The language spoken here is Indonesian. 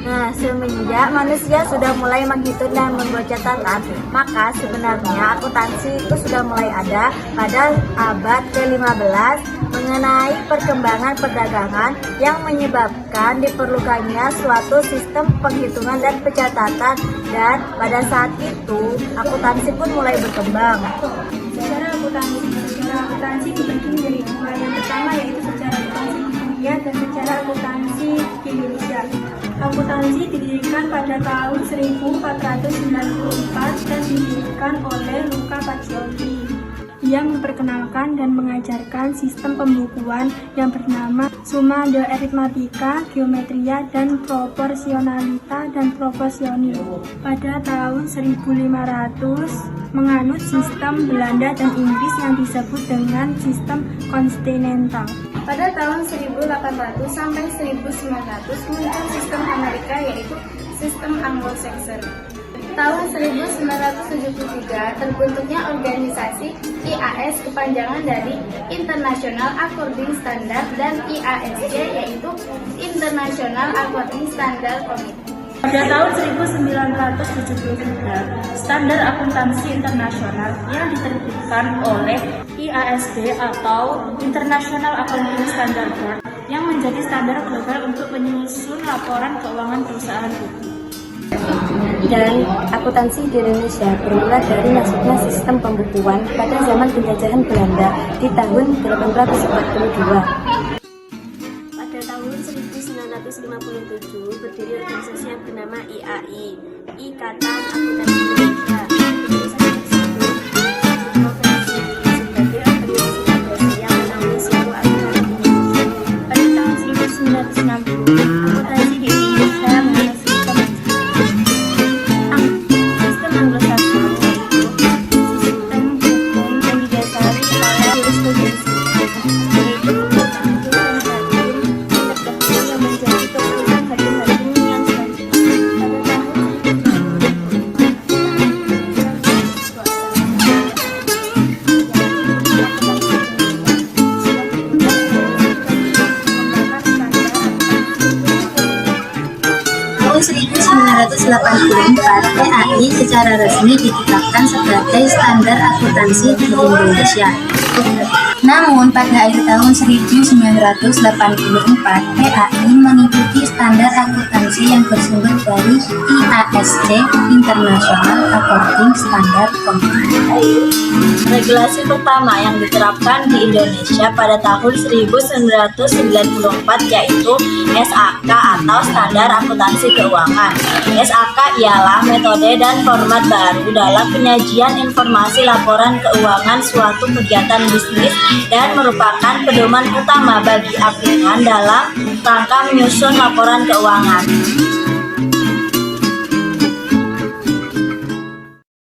Nah, semenjak manusia sudah mulai menghitung dan membuat catatan, maka sebenarnya akuntansi itu sudah mulai ada pada abad ke-15 mengenai perkembangan perdagangan yang menyebabkan diperlukannya suatu sistem penghitungan dan pencatatan, dan pada saat itu akuntansi pun mulai berkembang. Secara akuntansi dibagi menjadi dua. Yang pertama yaitu secara akuntansi di dunia dan secara akuntansi di Indonesia. Akuntansi didirikan pada tahun 1494 dan didirikan oleh Luca Pacioli. Ia memperkenalkan dan mengajarkan sistem pembukuan yang bernama Summa de Arithmetica, Geometria, dan Proporsionalita dan Proporsionil. Pada tahun 1500 menganut sistem Belanda dan Inggris yang disebut dengan sistem kontinental. Pada tahun 1800 sampai 1900 muncul sistem Amerika yaitu sistem Anglo-Saxon. Tahun 1973 terbentuknya organisasi IAS, kepanjangan dari International According Standard, dan IASC yaitu International According Standard Committee. Pada tahun 1973, Standar Akuntansi Internasional yang diterbitkan oleh IASB atau International Accounting Standard Board yang menjadi standar global untuk menyusun laporan keuangan perusahaan itu. Dan akuntansi di Indonesia bermula dari masuknya sistem pembukuan pada zaman penjajahan Belanda di tahun 1842. Pada tahun 1957 berdiri organisasi yang bernama IAI, Ikatan Akuntansi Indonesia. Organisasi tersebut berprofesi sebagai organisasi akuntansi yang menaungi seluruh akuntan Indonesia. Pada tahun 1960, akuntansi di Indonesia mengenai sistem Anglo-Saxon, yaitu sistem hukum yang didasari pada jurisprudensi, yaitu keputusan hakim terdahulu yang menjadi keputusan hakim-hakim yang selanjutnya. Tahun 1984, PAI secara resmi ditetapkan sebagai standar akuntansi di Indonesia. Namun pada akhir tahun 1984, PAI mengikuti standar akuntansi yang bersumber dari IASC, International Accounting Standard Committee. Regulasi pertama yang diterapkan di Indonesia pada tahun 1994 yaitu SAK atau Standar Akuntansi Keuangan. SAK ialah metode dan format baru dalam penyajian informasi laporan keuangan suatu kegiatan bisnis dan merupakan pedoman utama bagi aplikan dalam rangka menyusun laporan keuangan.